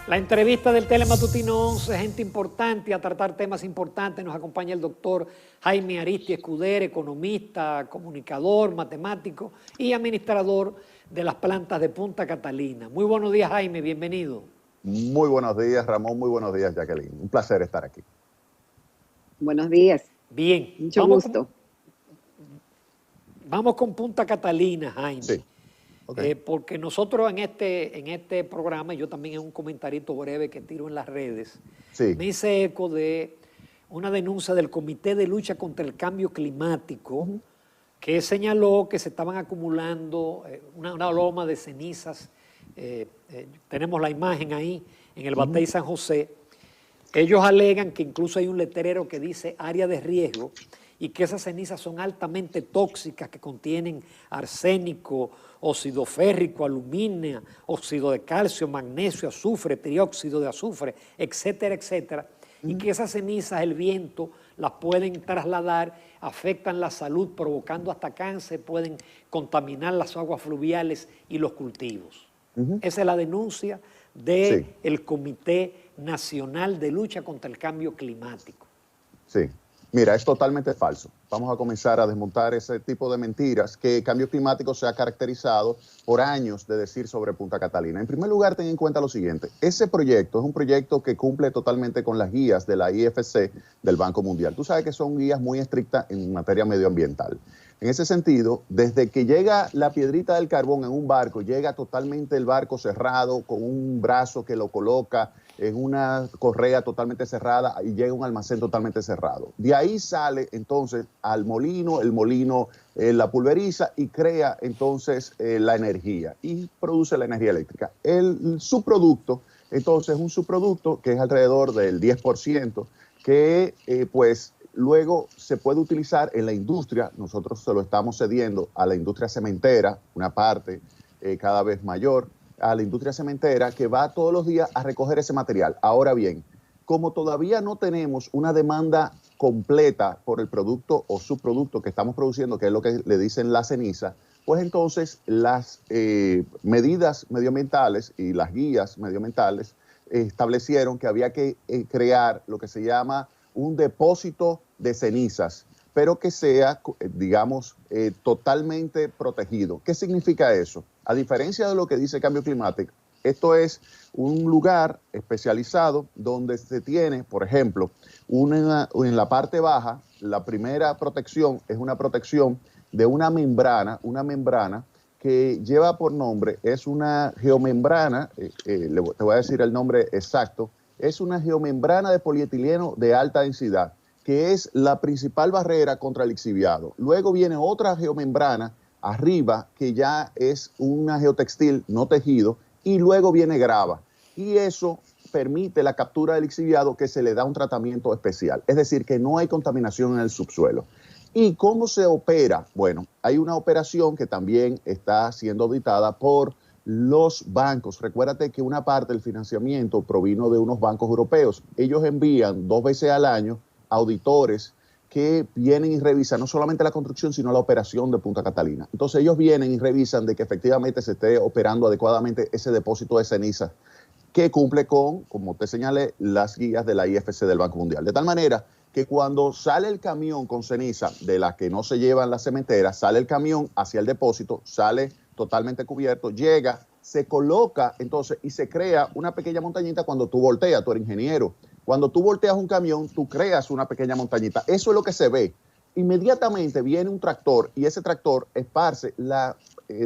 La entrevista del Telematutino 11, gente importante a tratar temas importantes. Nos acompaña el doctor Jaime Aristi Escuder, economista, comunicador, matemático y administrador de las plantas de Punta Catalina. Muy buenos días, Jaime, bienvenido. Muy buenos días, Ramón, muy buenos días, Jacqueline. Un placer estar aquí. Buenos días. Bien. Mucho gusto. Vamos con Punta Catalina, Jaime. Sí. Okay. Porque nosotros en este programa, yo también en un comentarito breve que tiro en las redes, sí, me hice eco de una denuncia del Comité de Lucha contra el Cambio Climático, que señaló que se estaban acumulando una loma de cenizas. Tenemos la imagen ahí en el Batey San José. Ellos alegan que incluso hay un letrero que dice área de riesgo y que esas cenizas son altamente tóxicas, que contienen arsénico, óxido férrico, aluminio, óxido de calcio, magnesio, azufre, trióxido de azufre, etcétera, etcétera. Y que esas cenizas, el viento, las pueden trasladar, afectan la salud, provocando hasta cáncer, pueden contaminar las aguas fluviales y los cultivos. Esa es la denuncia del Comité Nacional de Lucha contra el Cambio Climático. Sí. Mira, es totalmente falso. Vamos a comenzar a desmontar ese tipo de mentiras que el cambio climático se ha caracterizado por años de decir sobre Punta Catalina. En primer lugar, ten en cuenta lo siguiente. Ese proyecto es un proyecto que cumple totalmente con las guías de la IFC del Banco Mundial. Tú sabes que son guías muy estrictas en materia medioambiental. En ese sentido, desde que llega la piedrita del carbón en un barco, llega totalmente el barco cerrado, con un brazo que lo coloca en una correa totalmente cerrada y llega a un almacén totalmente cerrado. De ahí sale entonces al molino, el molino la pulveriza y crea entonces la energía y produce la energía eléctrica. El subproducto, entonces, es un subproducto que es alrededor del 10%, que pues luego se puede utilizar en la industria. Nosotros se lo estamos cediendo a la industria cementera, una parte cada vez mayor, a la industria cementera que va todos los días a recoger ese material. Ahora bien, como todavía no tenemos una demanda completa por el producto o subproducto que estamos produciendo, que es lo que le dicen la ceniza, pues entonces las medidas medioambientales y las guías medioambientales establecieron que había que crear lo que se llama un depósito de cenizas, pero que sea, digamos, totalmente protegido. ¿Qué significa eso? A diferencia de lo que dice el cambio climático, esto es un lugar especializado donde se tiene, por ejemplo, en la parte baja, la primera protección es una protección de una membrana que lleva por nombre, es una geomembrana, te voy a decir el nombre exacto, es una geomembrana de polietileno de alta densidad, que es la principal barrera contra el lixiviado. Luego viene otra geomembrana arriba, que ya es una geotextil no tejido, y luego viene grava. Y eso permite la captura del lixiviado, que se le da un tratamiento especial. Es decir, que no hay contaminación en el subsuelo. ¿Y cómo se opera? Bueno, hay una operación que también está siendo auditada por los bancos. Recuérdate que una parte del financiamiento provino de unos bancos europeos. Ellos envían 2 veces al año auditores que vienen y revisan no solamente la construcción, sino la operación de Punta Catalina. Entonces ellos vienen y revisan de que efectivamente se esté operando adecuadamente ese depósito de ceniza que cumple con, como te señalé, las guías de la IFC del Banco Mundial. De tal manera que cuando sale el camión con ceniza de las que no se llevan las cementeras, sale el camión hacia el depósito, sale totalmente cubierto, llega, se coloca entonces y se crea una pequeña montañita cuando tú volteas, tú eres ingeniero. Cuando tú volteas un camión, tú creas una pequeña montañita. Eso es lo que se ve. Inmediatamente viene un tractor y ese tractor esparce la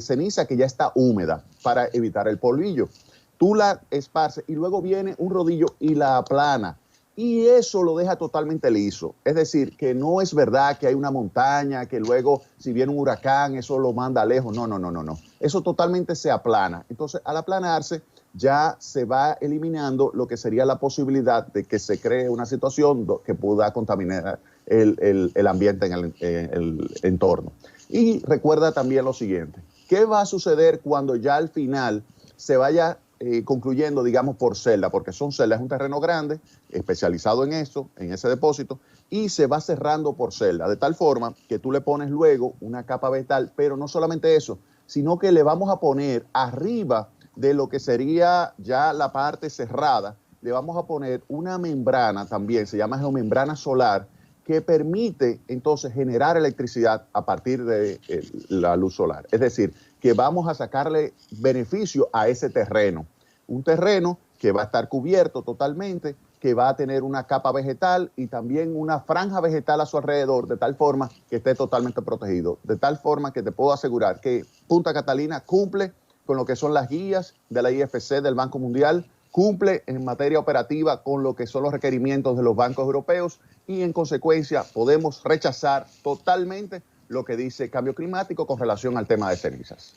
ceniza que ya está húmeda para evitar el polvillo. Tú la esparces y luego viene un rodillo y la aplana. Y eso lo deja totalmente liso. Es decir, que no es verdad que hay una montaña, que luego si viene un huracán eso lo manda lejos. No. Eso totalmente se aplana. Entonces, al aplanarse, ya se va eliminando lo que sería la posibilidad de que se cree una situación que pueda contaminar el ambiente en el entorno. Y recuerda también lo siguiente, ¿qué va a suceder cuando ya al final se vaya concluyendo, digamos, por celda? Porque son celdas, es un terreno grande, especializado en eso, en ese depósito, y se va cerrando por celda, de tal forma que tú le pones luego una capa vegetal, pero no solamente eso, sino que le vamos a poner arriba de lo que sería ya la parte cerrada, le vamos a poner una membrana también, se llama geomembrana solar, que permite entonces generar electricidad a partir de la luz solar. Es decir, que vamos a sacarle beneficio a ese terreno. Un terreno que va a estar cubierto totalmente, que va a tener una capa vegetal y también una franja vegetal a su alrededor, de tal forma que esté totalmente protegido. De tal forma que te puedo asegurar que Punta Catalina cumple con lo que son las guías de la IFC del Banco Mundial, cumple en materia operativa con lo que son los requerimientos de los bancos europeos y en consecuencia podemos rechazar totalmente lo que dice cambio climático con relación al tema de cenizas.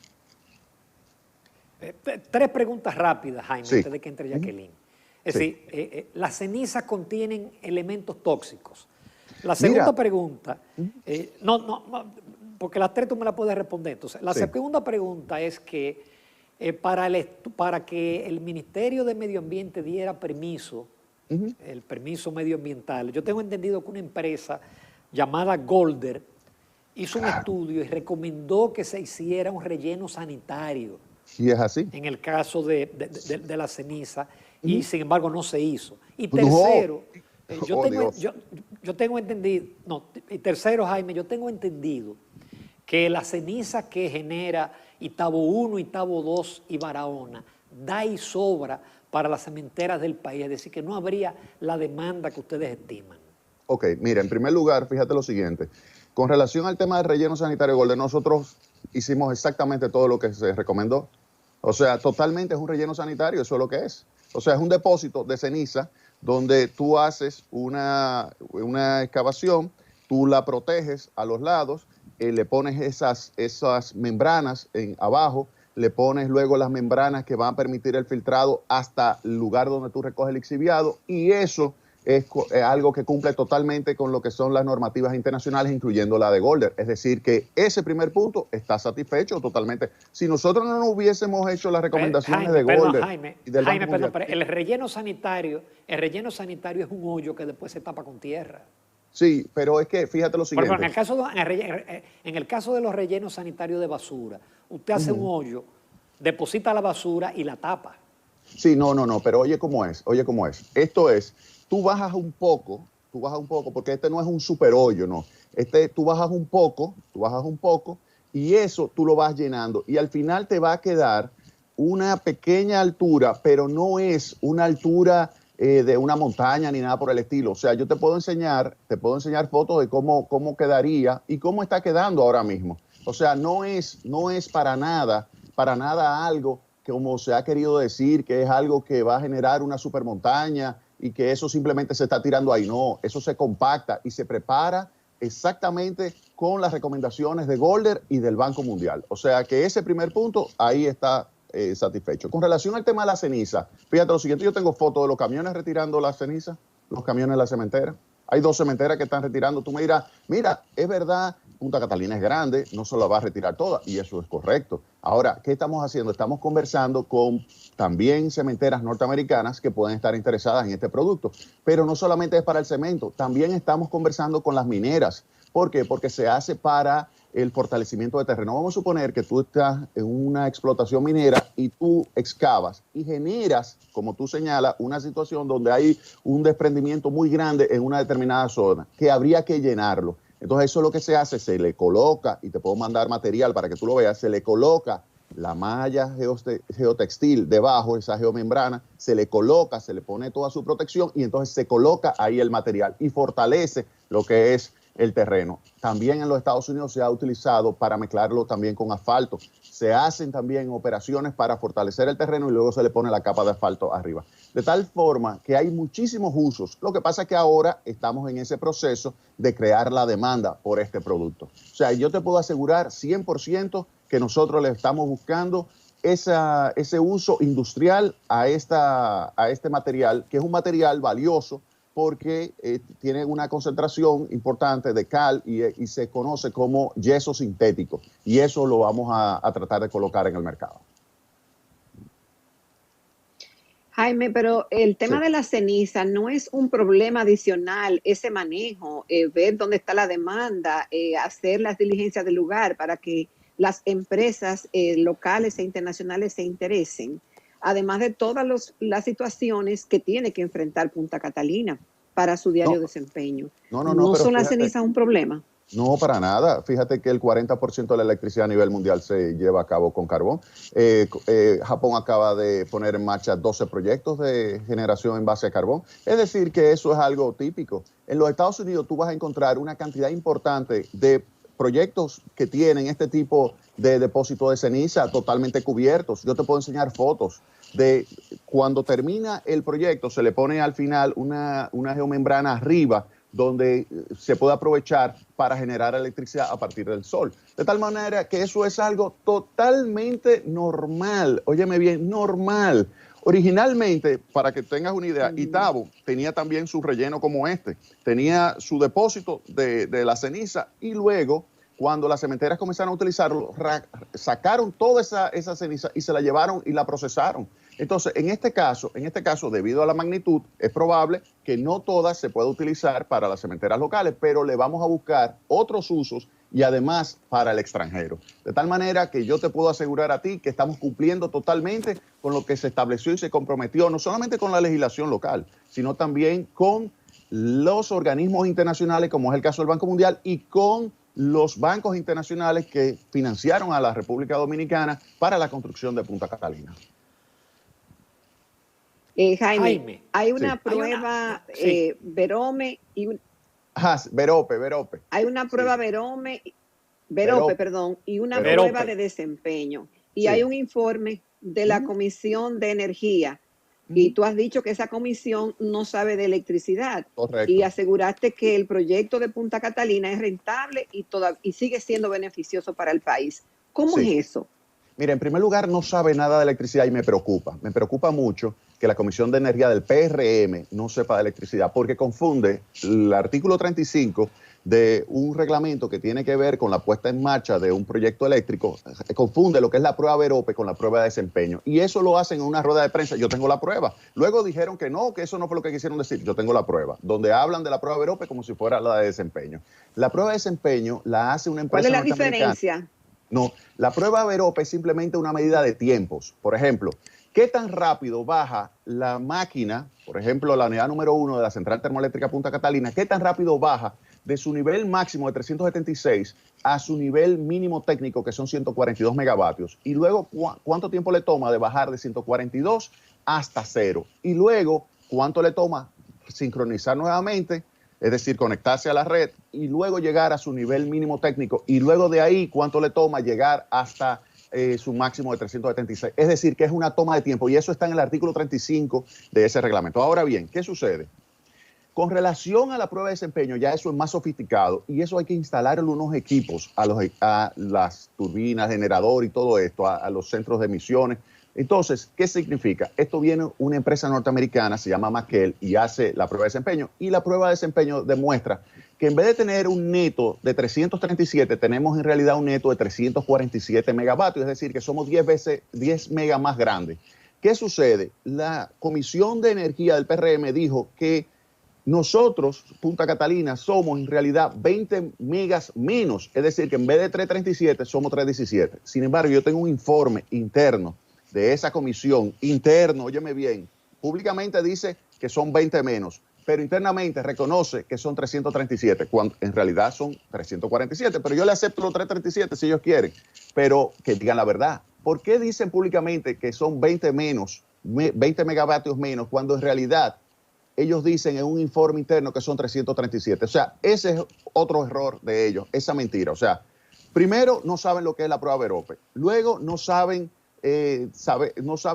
Tres preguntas rápidas, Jaime, Sí. antes de que entre Jacqueline. Es Sí. decir, las cenizas contienen elementos tóxicos. La segunda Mira. pregunta, porque las tres tú me las puedes responder. Entonces, la Sí. segunda pregunta es que para que el Ministerio de Medio Ambiente diera permiso, el permiso medioambiental, yo tengo entendido que una empresa llamada Golder hizo un estudio y recomendó que se hiciera un relleno sanitario Y es así. en el caso de la ceniza, y sin embargo no se hizo. Y No. tercero, Oh, Dios. yo tengo entendido, y tercero, Jaime, yo tengo entendido que la ceniza que genera Itabo 1, Itabo 2 y Barahona da y sobra para las cementeras del país, es decir, que no habría la demanda que ustedes estiman. Ok, mira, en primer lugar, fíjate lo siguiente. Con relación al tema del relleno sanitario Golden, nosotros hicimos exactamente todo lo que se recomendó. O sea, totalmente es un relleno sanitario, eso es lo que es. O sea, es un depósito de ceniza donde tú haces una excavación, tú la proteges a los lados, le pones esas membranas abajo, le pones luego las membranas que van a permitir el filtrado hasta el lugar donde tú recoges el lixiviado, y eso es algo que cumple totalmente con lo que son las normativas internacionales, incluyendo la de Golder. Es decir, que ese primer punto está satisfecho totalmente. Si nosotros no hubiésemos hecho las recomendaciones de Golder y del Banco Mundial, pero el relleno sanitario es un hoyo que después se tapa con tierra. sí, pero es que fíjate lo Por ejemplo, siguiente. en el caso de los rellenos sanitarios de basura, usted hace un hoyo, deposita la basura y la tapa. Sí, no, pero oye cómo es. Esto es, tú bajas un poco, porque este no es un super hoyo, no. Tú bajas un poco, y eso tú lo vas llenando. Y al final te va a quedar una pequeña altura, pero no es una altura de una montaña ni nada por el estilo. O sea, yo te puedo enseñar fotos de cómo quedaría y cómo está quedando ahora mismo. O sea, no es para nada algo como se ha querido decir, que es algo que va a generar una supermontaña y que eso simplemente se está tirando ahí. No, eso se compacta y se prepara exactamente con las recomendaciones de Golder y del Banco Mundial. O sea que ese primer punto ahí está satisfecho. Con relación al tema de la ceniza, fíjate lo siguiente, yo tengo fotos de los camiones retirando la ceniza, los camiones de la cementera. Hay 2 cementeras que están retirando. Tú me dirás, mira, es verdad, Punta Catalina es grande, no se la va a retirar toda, y eso es correcto. Ahora, ¿qué estamos haciendo? Estamos conversando con también cementeras norteamericanas que pueden estar interesadas en este producto. Pero no solamente es para el cemento, también estamos conversando con las mineras. ¿Por qué? Porque se hace para el fortalecimiento de terreno. Vamos a suponer que tú estás en una explotación minera y tú excavas y generas, como tú señalas, una situación donde hay un desprendimiento muy grande en una determinada zona, que habría que llenarlo. Entonces eso es lo que se hace, se le coloca, y te puedo mandar material para que tú lo veas, se le coloca la malla geotextil debajo, esa geomembrana, se le coloca, se le pone toda su protección y entonces se coloca ahí el material y fortalece lo que es el terreno. También en los Estados Unidos se ha utilizado para mezclarlo también con asfalto. Se hacen también operaciones para fortalecer el terreno y luego se le pone la capa de asfalto arriba. De tal forma que hay muchísimos usos. Lo que pasa es que ahora estamos en ese proceso de crear la demanda por este producto. O sea, yo te puedo asegurar 100% que nosotros le estamos buscando ese uso industrial a este material, que es un material valioso, porque tiene una concentración importante de cal y se conoce como yeso sintético. Y eso lo vamos a tratar de colocar en el mercado. Jaime, pero el tema Sí. de la ceniza no es un problema adicional, ese manejo, ver dónde está la demanda, hacer las diligencias del lugar para que las empresas locales e internacionales se interesen, además de todas las situaciones que tiene que enfrentar Punta Catalina para su diario desempeño. ¿No pero son las fíjate, cenizas un problema? no, para nada. Fíjate que el 40% de la electricidad a nivel mundial se lleva a cabo con carbón. Japón acaba de poner en marcha 12 proyectos de generación en base a carbón. Es decir, que eso es algo típico. En los Estados Unidos tú vas a encontrar una cantidad importante de proyectos que tienen este tipo de depósito de ceniza totalmente cubiertos. Yo te puedo enseñar fotos de cuando termina el proyecto, se le pone al final una geomembrana arriba donde se puede aprovechar para generar electricidad a partir del sol. De tal manera que eso es algo totalmente normal, óyeme bien, normal. Originalmente, para que tengas una idea, Itabo tenía también su relleno como este, tenía su depósito de la ceniza y luego, cuando las cementeras comenzaron a utilizarlo, sacaron toda esa ceniza y se la llevaron y la procesaron. Entonces, en este caso, debido a la magnitud, es probable que no todas se pueda utilizar para las cementeras locales, pero le vamos a buscar otros usos y además para el extranjero. De tal manera que yo te puedo asegurar a ti que estamos cumpliendo totalmente con lo que se estableció y se comprometió, no solamente con la legislación local, sino también con los organismos internacionales, como es el caso del Banco Mundial, y con los bancos internacionales que financiaron a la República Dominicana para la construcción de Punta Catalina. Jaime, hay una prueba Verome y Verope. Hay una prueba Verope, perdón, y una prueba de desempeño. Y hay un informe de la Comisión de Energía. Y tú has dicho que esa comisión no sabe de electricidad. Correcto. Y aseguraste que el proyecto de Punta Catalina es rentable y sigue siendo beneficioso para el país. ¿Cómo es eso? Mira, en primer lugar, no sabe nada de electricidad y me preocupa. Me preocupa mucho que la Comisión de Energía del PRM no sepa de electricidad porque confunde el artículo 35 de un reglamento que tiene que ver con la puesta en marcha de un proyecto eléctrico, confunde lo que es la prueba Verope con la prueba de desempeño. Y eso lo hacen en una rueda de prensa. Yo tengo la prueba. Luego dijeron que no, que eso no fue lo que quisieron decir. Yo tengo la prueba, donde hablan de la prueba Verope como si fuera la de desempeño. La prueba de desempeño la hace una empresa norteamericana. ¿Cuál es la diferencia? No, la prueba Verope es simplemente una medida de tiempos. Por ejemplo, ¿qué tan rápido baja la máquina, por ejemplo, la unidad número 1 de la Central Termoeléctrica Punta Catalina, qué tan rápido baja de su nivel máximo de 376 a su nivel mínimo técnico, que son 142 megavatios? Y luego, ¿cuánto tiempo le toma de bajar de 142 hasta 0? Y luego, ¿cuánto le toma sincronizar nuevamente? Es decir, conectarse a la red y luego llegar a su nivel mínimo técnico. Y luego de ahí, ¿cuánto le toma llegar hasta su máximo de 376? Es decir, que es una toma de tiempo y eso está en el artículo 35 de ese reglamento. Ahora bien, ¿qué sucede? Con relación a la prueba de desempeño, ya eso es más sofisticado y eso hay que instalarle unos equipos a las turbinas, generador y todo esto, a los centros de emisiones. Entonces, ¿qué significa? Esto viene una empresa norteamericana, se llama McKell, y hace la prueba de desempeño. Y la prueba de desempeño demuestra que en vez de tener un neto de 337, tenemos en realidad un neto de 347 megavatios, es decir, que somos 10 megas más grandes. ¿Qué sucede? La Comisión de Energía del PRM dijo que nosotros, Punta Catalina, somos en realidad 20 megas menos, es decir, que en vez de 337 somos 317. Sin embargo, yo tengo un informe interno de esa comisión, interno, óyeme bien, públicamente dice que son 20 menos, pero internamente reconoce que son 337, cuando en realidad son 347, pero yo le acepto los 337 si ellos quieren, pero que digan la verdad. ¿Por qué dicen públicamente que son 20 megavatios menos, cuando en realidad ellos dicen en un informe interno que son 337? O sea, ese es otro error de ellos, esa mentira. O sea, primero no saben lo que es la prueba Verope, luego no saben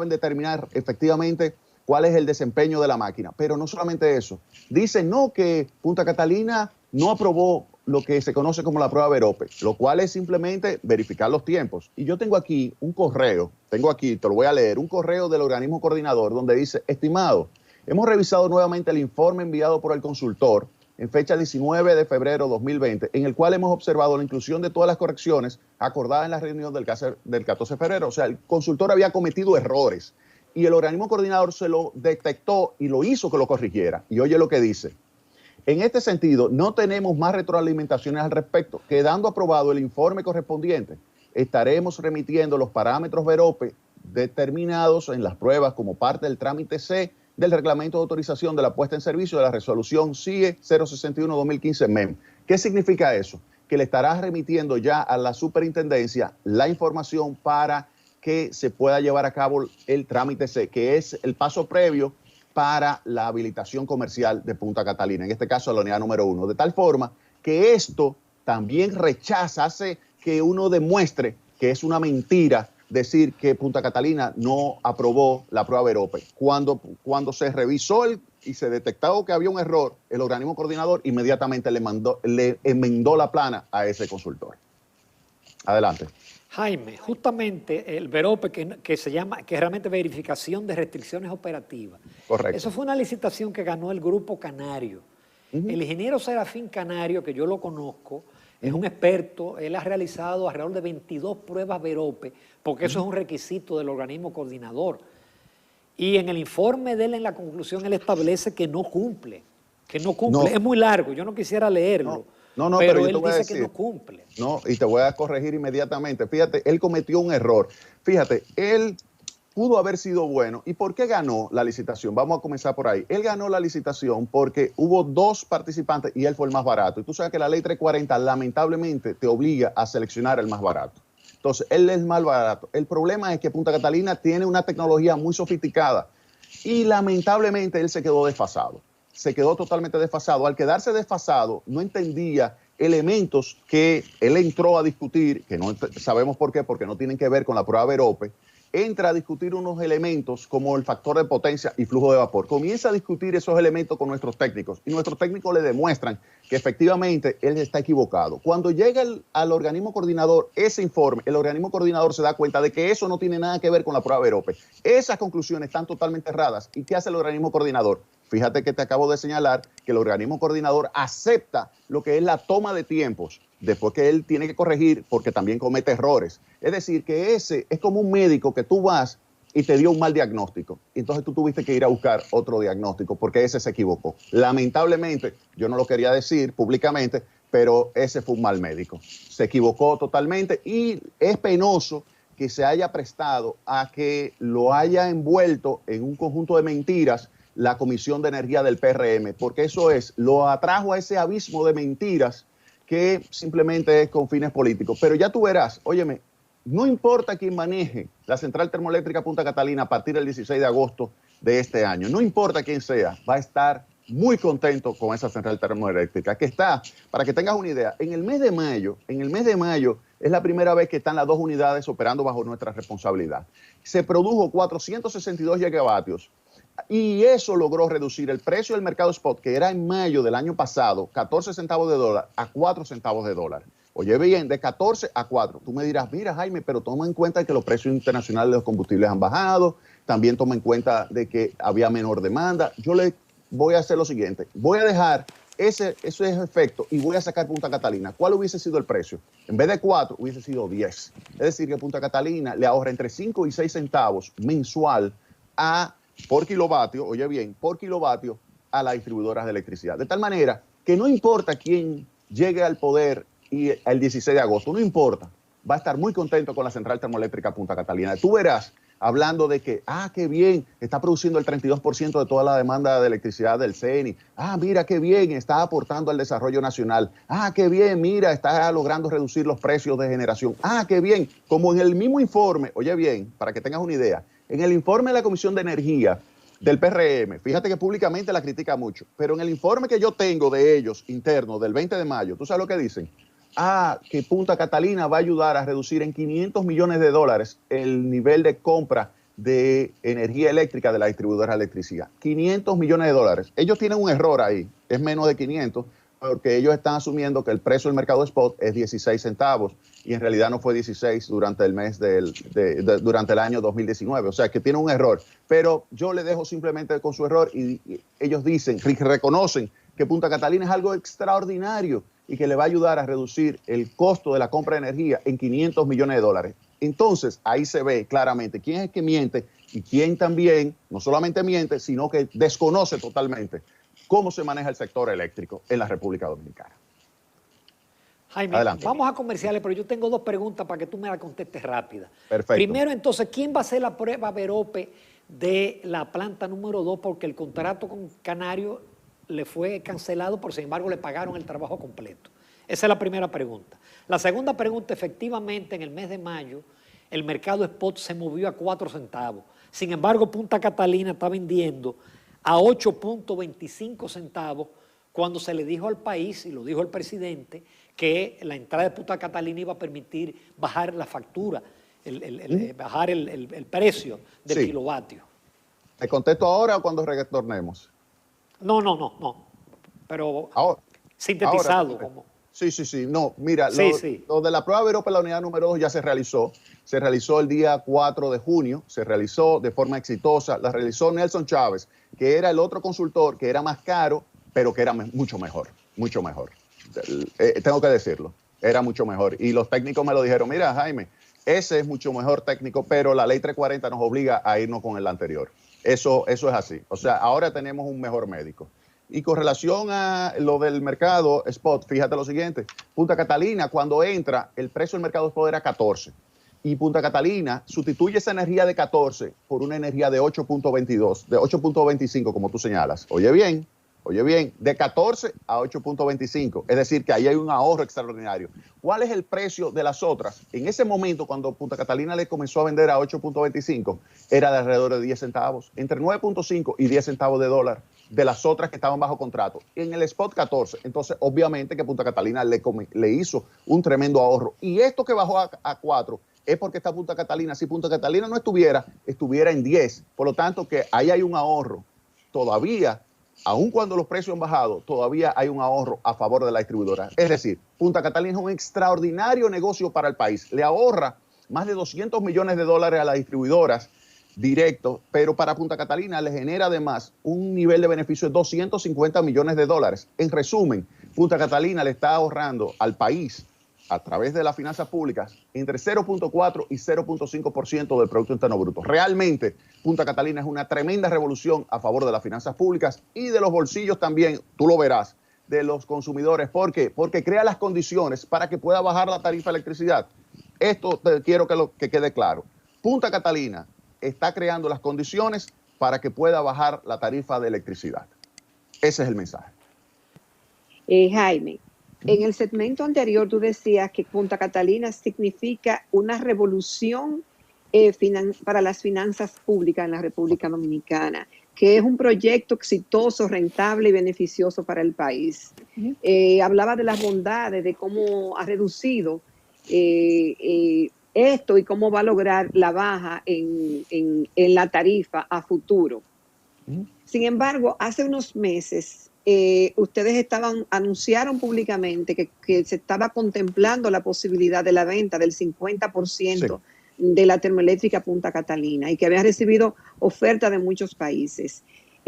determinar efectivamente cuál es el desempeño de la máquina. Pero no solamente eso. Dicen no, que Punta Catalina no aprobó lo que se conoce como la prueba Verope, lo cual es simplemente verificar los tiempos. Y yo tengo aquí un correo, te lo voy a leer, un correo del organismo coordinador donde dice: estimado, hemos revisado nuevamente el informe enviado por el consultor en fecha 19 de febrero de 2020, en el cual hemos observado la inclusión de todas las correcciones acordadas en la reunión del 14 de febrero. O sea, el consultor había cometido errores y el organismo coordinador se lo detectó y lo hizo que lo corrigiera. Y oye lo que dice: en este sentido, no tenemos más retroalimentaciones al respecto, quedando aprobado el informe correspondiente. estaremos remitiendo los parámetros VEROPE determinados en las pruebas como parte del trámite C del reglamento de autorización de la puesta en servicio de la resolución CIE 061-2015 MEM. ¿Qué significa eso? Que le estará remitiendo ya a la superintendencia la información para que se pueda llevar a cabo el trámite C, que es el paso previo para la habilitación comercial de Punta Catalina, en este caso la unidad número 1, de tal forma que esto también rechaza, hace que uno demuestre que es una mentira decir que Punta Catalina no aprobó la prueba VEROPE. Cuando se revisó y se detectó que había un error, el organismo coordinador inmediatamente le enmendó la plana a ese consultor. Adelante. Jaime, justamente el VEROPE que se llama, que es realmente verificación de restricciones operativas. Correcto. Eso fue una licitación que ganó el Grupo Canario. El ingeniero Serafín Canario, que yo lo conozco, es un experto, él ha realizado alrededor de 22 pruebas VEROPE, porque eso es un requisito del organismo coordinador. Y en el informe de él, en la conclusión, él establece que no cumple, No. Es muy largo, yo no quisiera leerlo. Pero él dice que no cumple. No, y te voy a corregir inmediatamente. Fíjate, él cometió un error. Fíjate, él pudo haber sido bueno. ¿Y por qué ganó la licitación? Vamos a comenzar por ahí. Él ganó la licitación porque hubo 2 participantes y él fue el más barato. Y tú sabes que la ley 340 lamentablemente te obliga a seleccionar el más barato. Entonces, él es el más barato. El problema es que Punta Catalina tiene una tecnología muy sofisticada y lamentablemente él se quedó desfasado. Se quedó totalmente desfasado. Al quedarse desfasado, no entendía elementos que él entró a discutir, que no sabemos por qué, porque no tienen que ver con la prueba VEROPE. Entra a discutir unos elementos como el factor de potencia y flujo de vapor. Comienza a discutir esos elementos con nuestros técnicos y nuestros técnicos le demuestran que efectivamente él está equivocado. Cuando llega al organismo coordinador ese informe, el organismo coordinador se da cuenta de que eso no tiene nada que ver con la prueba VEROPE. Esas conclusiones están totalmente erradas. ¿Y qué hace el organismo coordinador? Fíjate que te acabo de señalar que el organismo coordinador acepta lo que es la toma de tiempos después que él tiene que corregir porque también comete errores. Es decir, que ese es como un médico que tú vas y te dio un mal diagnóstico. Entonces tú tuviste que ir a buscar otro diagnóstico porque ese se equivocó. Lamentablemente, yo no lo quería decir públicamente, pero ese fue un mal médico. Se equivocó totalmente y es penoso que se haya prestado a que lo haya envuelto en un conjunto de mentiras la Comisión de Energía del PRM, porque eso lo atrajo a ese abismo de mentiras que simplemente es con fines políticos. Pero ya tú verás, óyeme, no importa quién maneje la central termoeléctrica Punta Catalina a partir del 16 de agosto de este año, no importa quién sea, va a estar muy contento con esa central termoeléctrica, que está, para que tengas una idea, en el mes de mayo es la primera vez que están las 2 unidades operando bajo nuestra responsabilidad. Se produjo 462 gigavatios. Y eso logró reducir el precio del mercado spot, que era en mayo del año pasado, 14 centavos de dólar a 4 centavos de dólar. Oye bien, de 14 a 4. Tú me dirás, mira Jaime, pero toma en cuenta que los precios internacionales de los combustibles han bajado, también toma en cuenta de que había menor demanda. Yo le voy a hacer lo siguiente, voy a dejar ese efecto y voy a sacar Punta Catalina. ¿Cuál hubiese sido el precio? En vez de 4, hubiese sido 10. Es decir, que Punta Catalina le ahorra entre 5 y 6 centavos mensual por kilovatio, oye bien, por kilovatio a las distribuidoras de electricidad. De tal manera que no importa quién llegue al poder y el 16 de agosto, no importa, va a estar muy contento con la central termoeléctrica Punta Catalina. Tú verás, hablando de que, qué bien, está produciendo el 32% de toda la demanda de electricidad del CENI. Mira, qué bien, está aportando al desarrollo nacional. Qué bien, mira, está logrando reducir los precios de generación. Qué bien, como en el mismo informe, oye bien, para que tengas una idea, en el informe de la Comisión de Energía del PRM, fíjate que públicamente la critica mucho, pero en el informe que yo tengo de ellos, interno, del 20 de mayo, ¿tú sabes lo que dicen? Que Punta Catalina va a ayudar a reducir en 500 millones de dólares el nivel de compra de energía eléctrica de la distribuidora de electricidad. 500 millones de dólares. Ellos tienen un error ahí, es menos de 500, porque ellos están asumiendo que el precio del mercado spot es 16 centavos y en realidad no fue 16 durante el mes durante el año 2019. O sea, que tiene un error. Pero yo le dejo simplemente con su error y ellos reconocen que Punta Catalina es algo extraordinario y que le va a ayudar a reducir el costo de la compra de energía en 500 millones de dólares. Entonces, ahí se ve claramente quién es el que miente y quién también, no solamente miente, sino que desconoce totalmente cómo se maneja el sector eléctrico en la República Dominicana. Jaime, Adelante. vamos a comerciales, pero yo tengo dos preguntas para que tú me las contestes rápida. Perfecto. Primero, entonces, ¿quién va a hacer la prueba Verope de la planta número 2? Porque el contrato con Canario le fue cancelado, por sin embargo le pagaron el trabajo completo. Esa es la primera pregunta. La segunda pregunta, efectivamente, en el mes de mayo, el mercado spot se movió a 4 centavos. Sin embargo, Punta Catalina está vendiendo a 8.25 centavos cuando se le dijo al país, y lo dijo el presidente, que la entrada de Punta Catalina iba a permitir bajar la factura, bajar el precio del kilovatio. ¿Te contesto ahora o cuando retornemos? No. Pero Ahora, sintetizado. ahora, como. Sí. No, mira, Sí. lo de la prueba Verope, la unidad número 2 ya se realizó. Se realizó el día 4 de junio, se realizó de forma exitosa. La realizó Nelson Chávez, que era el otro consultor, que era más caro, pero que era mucho mejor. Tengo que decirlo, era mucho mejor. Y los técnicos me lo dijeron, mira, Jaime, ese es mucho mejor técnico, pero la ley 340 nos obliga a irnos con el anterior. Eso es así. O sea, ahora tenemos un mejor médico. Y con relación a lo del mercado spot, fíjate lo siguiente. Punta Catalina, cuando entra, el precio del mercado spot era 14. Y Punta Catalina sustituye esa energía de 14 por una energía de 8.22, de 8.25, como tú señalas. Oye bien, de 14 a 8.25. Es decir, que ahí hay un ahorro extraordinario. ¿Cuál es el precio de las otras? En ese momento, cuando Punta Catalina le comenzó a vender a 8.25, era de alrededor de 10 centavos, entre 9.5 y 10 centavos de dólar de las otras que estaban bajo contrato. En el spot 14. Entonces, obviamente que Punta Catalina le hizo un tremendo ahorro. Y esto que bajó a 4 es porque está Punta Catalina. Si Punta Catalina no estuviera en 10. Por lo tanto, que ahí hay un ahorro. Todavía, aun cuando los precios han bajado, todavía hay un ahorro a favor de la distribuidora. Es decir, Punta Catalina es un extraordinario negocio para el país. Le ahorra más de 200 millones de dólares a las distribuidoras directo, pero para Punta Catalina le genera además un nivel de beneficio de 250 millones de dólares. En resumen, Punta Catalina le está ahorrando al país, a través de las finanzas públicas, entre 0.4 y 0.5% del Producto Interno Bruto. Realmente, Punta Catalina es una tremenda revolución a favor de las finanzas públicas y de los bolsillos también, tú lo verás, de los consumidores. ¿Por qué? Porque crea las condiciones para que pueda bajar la tarifa de electricidad. Esto quiero que quede claro. Punta Catalina está creando las condiciones para que pueda bajar la tarifa de electricidad. Ese es el mensaje. Jaime, en el segmento anterior tú decías que Punta Catalina significa una revolución para las finanzas públicas en la República Dominicana, que es un proyecto exitoso, rentable y beneficioso para el país. Hablaba de las bondades, de cómo ha reducido esto y cómo va a lograr la baja en la tarifa a futuro. Sin embargo, hace unos meses ustedes anunciaron públicamente que se estaba contemplando la posibilidad de la venta del 50% de la termoeléctrica Punta Catalina y que habían recibido ofertas de muchos países.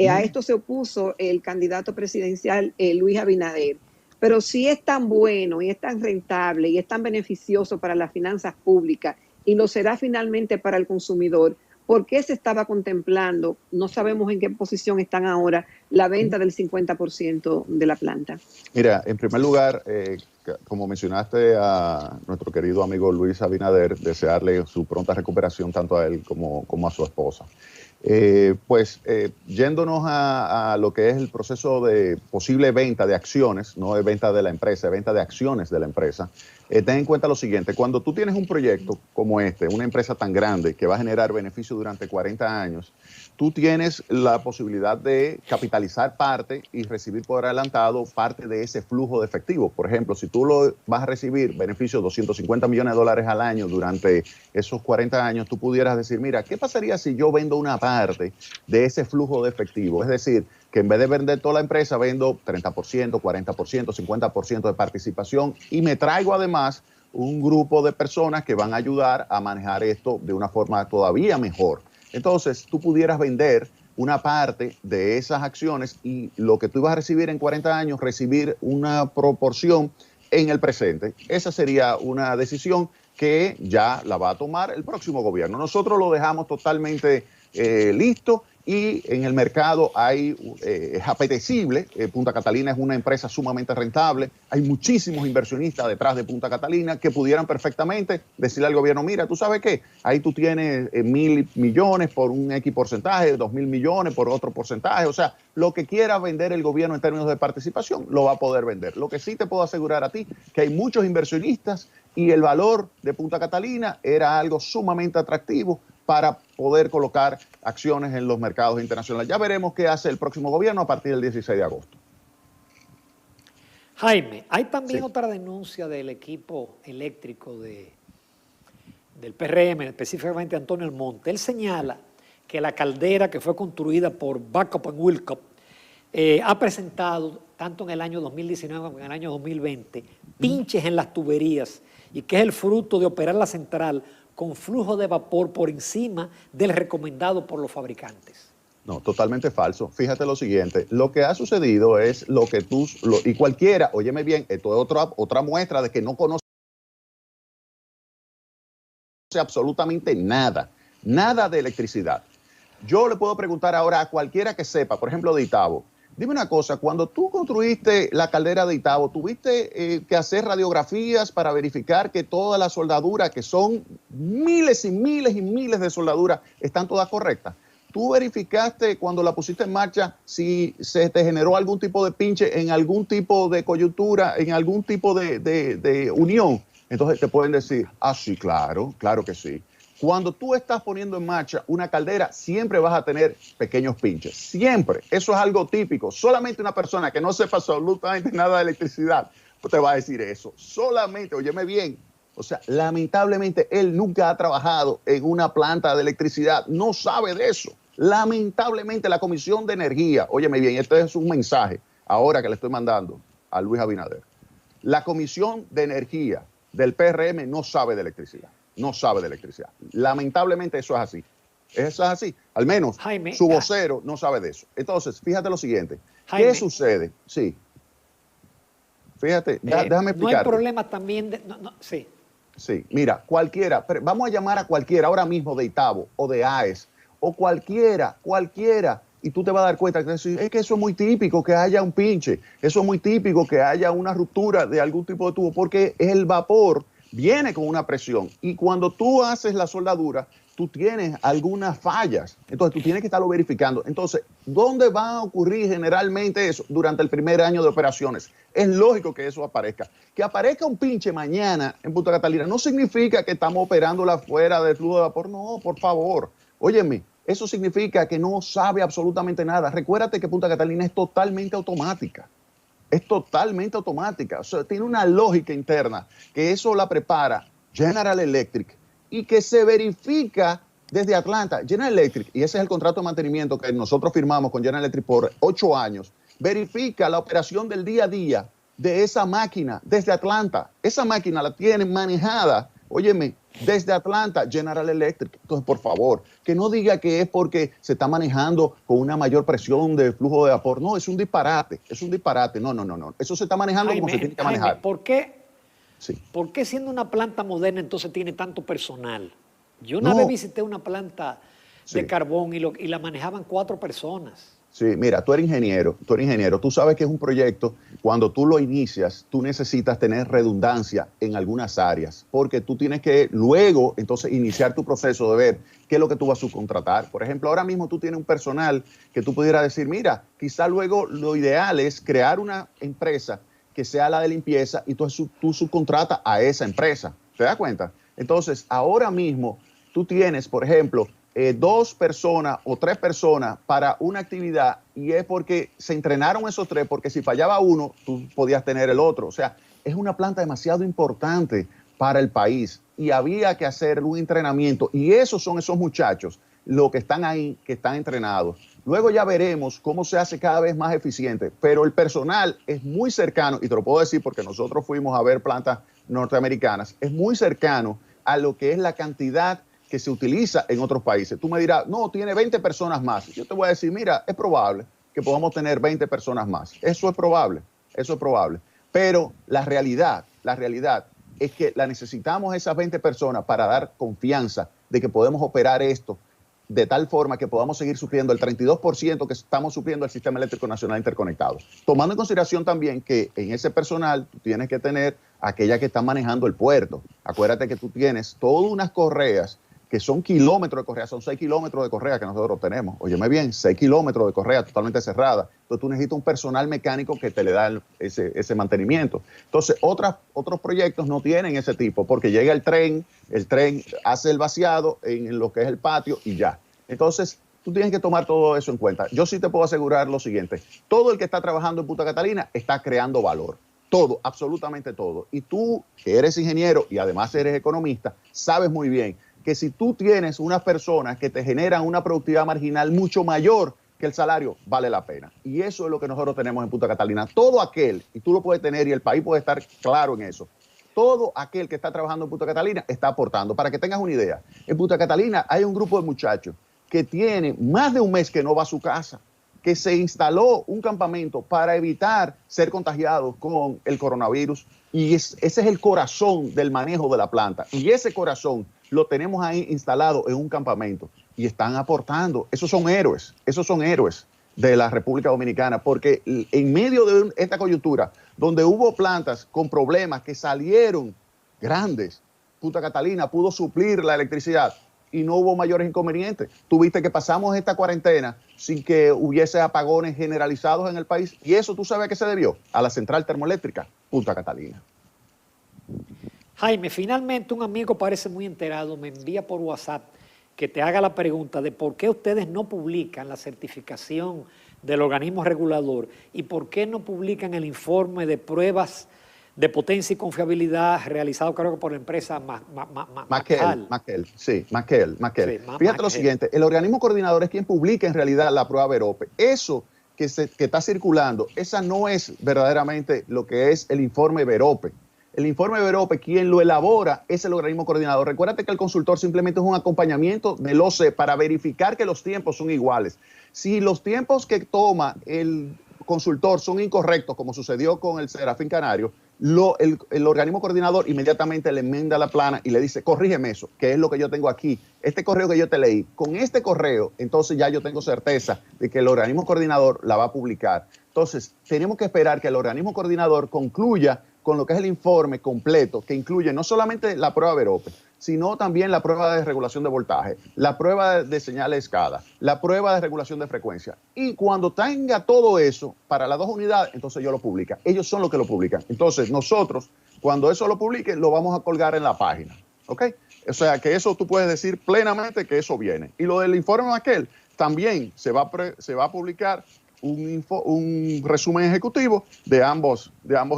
A esto se opuso el candidato presidencial Luis Abinader. Pero si es tan bueno y es tan rentable y es tan beneficioso para las finanzas públicas y lo será finalmente para el consumidor, ¿por qué se estaba contemplando? No sabemos en qué posición están ahora la venta del 50% de la planta. Mira, en primer lugar, como mencionaste a nuestro querido amigo Luis Abinader, desearle su pronta recuperación tanto a él como a su esposa. Yéndonos a lo que es el proceso de posible venta de acciones, no de venta de la empresa, de venta de acciones de la empresa, ten en cuenta lo siguiente: cuando tú tienes un proyecto como este, una empresa tan grande que va a generar beneficio durante 40 años, tú tienes la posibilidad de capitalizar parte y recibir por adelantado parte de ese flujo de efectivo. Por ejemplo, si tú vas a recibir beneficios de 250 millones de dólares al año durante esos 40 años, tú pudieras decir, mira, ¿qué pasaría si yo vendo una parte de ese flujo de efectivo? Es decir, que en vez de vender toda la empresa, vendo 30%, 40%, 50% de participación y me traigo además un grupo de personas que van a ayudar a manejar esto de una forma todavía mejor. Entonces, tú pudieras vender una parte de esas acciones y lo que tú ibas a recibir en 40 años, recibir una proporción en el presente. Esa sería una decisión que ya la va a tomar el próximo gobierno. Nosotros lo dejamos totalmente listo y en el mercado es apetecible. Punta Catalina es una empresa sumamente rentable. Hay muchísimos inversionistas detrás de Punta Catalina que pudieran perfectamente decirle al gobierno, mira, ¿tú sabes qué? Ahí tú tienes 1.000 millones por un X porcentaje, 2.000 millones por otro porcentaje. O sea, lo que quiera vender el gobierno en términos de participación, lo va a poder vender. Lo que sí te puedo asegurar a ti, que hay muchos inversionistas y el valor de Punta Catalina era algo sumamente atractivo para poder colocar acciones en los mercados internacionales. Ya veremos qué hace el próximo gobierno a partir del 16 de agosto. Jaime, hay también otra denuncia del equipo eléctrico del PRM, específicamente Antonio Almonte. Él señala que la caldera que fue construida por Backup and Wilcox ha presentado, tanto en el año 2019 como en el año 2020, pinches en las tuberías y que es el fruto de operar la central con flujo de vapor por encima del recomendado por los fabricantes. No, totalmente falso. Fíjate lo siguiente, lo que ha sucedido es lo que y cualquiera, óyeme bien, esto es otra muestra de que no conoce absolutamente nada de electricidad. Yo le puedo preguntar ahora a cualquiera que sepa, por ejemplo, de Itabo, dime una cosa, cuando tú construiste la caldera de Itabo, ¿tuviste que hacer radiografías para verificar que todas las soldaduras, que son miles y miles y miles de soldaduras, están todas correctas? ¿Tú verificaste cuando la pusiste en marcha si se te generó algún tipo de pinche en algún tipo de coyuntura, en algún tipo de unión? Entonces te pueden decir, sí, claro que sí. Cuando tú estás poniendo en marcha una caldera, siempre vas a tener pequeños pinches. Siempre. Eso es algo típico. Solamente una persona que no sepa absolutamente nada de electricidad te va a decir eso. Solamente, óyeme bien. O sea, lamentablemente él nunca ha trabajado en una planta de electricidad. No sabe de eso. Lamentablemente la Comisión de Energía, óyeme bien, este es un mensaje ahora que le estoy mandando a Luis Abinader. La Comisión de Energía del PRM no sabe de electricidad. No sabe de electricidad. Lamentablemente eso es así. Eso es así. Al menos Jaime, su vocero no sabe de eso. Entonces, fíjate lo siguiente. Jaime, ¿qué sucede? Sí. Fíjate, déjame explicar. No hay problema también de... sí. Sí, mira, cualquiera, vamos a llamar a cualquiera ahora mismo de Itabo o de AES o cualquiera, y tú te vas a dar cuenta que es que eso es muy típico que haya un pinche, eso es muy típico que haya una ruptura de algún tipo de tubo, porque el vapor viene con una presión y cuando tú haces la soldadura, tú tienes algunas fallas, entonces tú tienes que estarlo verificando. Entonces, ¿dónde va a ocurrir generalmente eso? Durante el primer año de operaciones. Es lógico que eso aparezca. Que aparezca un pinche mañana en Punta Catalina no significa que estamos operándola fuera del flujo de vapor. No, por favor. Óyeme, eso significa que no sabe absolutamente nada. Recuérdate que Punta Catalina es totalmente automática. Es totalmente automática. O sea, tiene una lógica interna que eso la prepara General Electric y que se verifica desde Atlanta. General Electric, y ese es el contrato de mantenimiento que nosotros firmamos con General Electric por 8 años, verifica la operación del día a día de esa máquina desde Atlanta. Esa máquina la tienen manejada, óyeme, desde Atlanta, General Electric. Entonces, por favor, que no diga que es porque se está manejando con una mayor presión de flujo de vapor. No, es un disparate, No. Eso se está manejando como se tiene que manejar. Jaime, ¿por qué? Sí. ¿Por qué siendo una planta moderna entonces tiene tanto personal? Yo una vez visité una planta de carbón y la manejaban 4 personas. Sí, mira, tú eres ingeniero, tú sabes que es un proyecto, cuando tú lo inicias, tú necesitas tener redundancia en algunas áreas, porque tú tienes que luego entonces iniciar tu proceso de ver qué es lo que tú vas a subcontratar. Por ejemplo, ahora mismo tú tienes un personal que tú pudieras decir, mira, quizá luego lo ideal es crear una empresa que sea la de limpieza y tú subcontratas a esa empresa. ¿Te das cuenta? Entonces, ahora mismo tú tienes, por ejemplo, 2 personas o 3 personas para una actividad y es porque se entrenaron esos 3, porque si fallaba uno, tú podías tener el otro. O sea, es una planta demasiado importante para el país y había que hacer un entrenamiento y esos son esos muchachos, los que están ahí, que están entrenados. Luego ya veremos cómo se hace cada vez más eficiente, pero el personal es muy cercano, y te lo puedo decir porque nosotros fuimos a ver plantas norteamericanas, es muy cercano a lo que es la cantidad que se utiliza en otros países. Tú me dirás, no, tiene 20 personas más. Yo te voy a decir, mira, es probable que podamos tener 20 personas más. Eso es probable. Pero la realidad es que la necesitamos esas 20 personas para dar confianza de que podemos operar esto de tal forma que podamos seguir supliendo el 32% que estamos supliendo el Sistema Eléctrico Nacional Interconectado. Tomando en consideración también que en ese personal tú tienes que tener aquella que está manejando el puerto. Acuérdate que tú tienes todas unas correas que son kilómetros de correa, son 6 kilómetros de correa que nosotros tenemos. Óyeme bien, 6 kilómetros de correa totalmente cerrada. Entonces tú necesitas un personal mecánico que te le da ese mantenimiento. Entonces otros proyectos no tienen ese tipo, porque llega el tren hace el vaciado en lo que es el patio y ya. Entonces tú tienes que tomar todo eso en cuenta. Yo sí te puedo asegurar lo siguiente: todo el que está trabajando en Punta Catalina está creando valor. Todo, absolutamente todo. Y tú, que eres ingeniero y además eres economista, sabes muy bien que si tú tienes unas personas que te generan una productividad marginal mucho mayor que el salario, vale la pena. Y eso es lo que nosotros tenemos en Punta Catalina. Todo aquel, y tú lo puedes tener y el país puede estar claro en eso, todo aquel que está trabajando en Punta Catalina está aportando. Para que tengas una idea, en Punta Catalina hay un grupo de muchachos que tiene más de un mes que no va a su casa, que se instaló un campamento para evitar ser contagiados con el coronavirus. Y ese es el corazón del manejo de la planta. Y ese corazón lo tenemos ahí instalado en un campamento y están aportando. Esos son héroes de la República Dominicana, porque en medio de esta coyuntura, donde hubo plantas con problemas que salieron grandes, Punta Catalina pudo suplir la electricidad y no hubo mayores inconvenientes. Tuviste que pasamos esta cuarentena sin que hubiese apagones generalizados en el país, y eso tú sabes a qué se debió: a la central termoeléctrica Punta Catalina. Jaime, finalmente un amigo parece muy enterado, me envía por WhatsApp que te haga la pregunta de por qué ustedes no publican la certificación del organismo regulador y por qué no publican el informe de pruebas de potencia y confiabilidad realizado, creo que por la empresa Maquel. Fíjate lo siguiente: el organismo coordinador es quien publica en realidad la prueba Verope. Eso que está circulando, esa no es verdaderamente lo que es el informe Verope. El informe Verope, quien lo elabora, es el organismo coordinador. Recuérdate que el consultor simplemente es un acompañamiento del OCE para verificar que los tiempos son iguales. Si los tiempos que toma el consultor son incorrectos, como sucedió con el Serafín Canario, el organismo coordinador inmediatamente le enmienda la plana y le dice: corrígeme eso, que es lo que yo tengo aquí. Este correo que yo te leí, con este correo, entonces ya yo tengo certeza de que el organismo coordinador la va a publicar. Entonces, tenemos que esperar que el organismo coordinador concluya con lo que es el informe completo, que incluye no solamente la prueba Verope, sino también la prueba de regulación de voltaje, la prueba de señales SCADA, la prueba de regulación de frecuencia. Y cuando tenga todo eso para las 2 unidades, entonces ellos lo publican. Ellos son los que lo publican. Entonces, nosotros, cuando eso lo publique, lo vamos a colgar en la página. ¿Ok? O sea, que eso tú puedes decir plenamente que eso viene. Y lo del informe aquel, también se va a publicar un resumen ejecutivo de ambos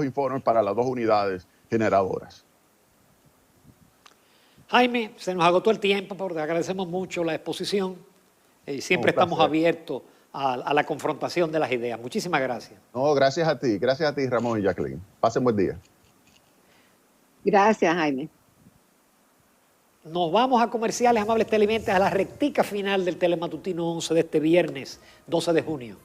informes para las 2 unidades generadoras. Jaime, se nos agotó el tiempo, pero te agradecemos mucho la exposición y siempre estamos abiertos a la confrontación de las ideas. Muchísimas gracias. No, gracias a ti, Ramón y Jacqueline. Pasen buen día. Gracias, Jaime. Nos vamos a comerciales, amables televidentes, a la rectica final del Telematutino 11 de este viernes 12 de junio.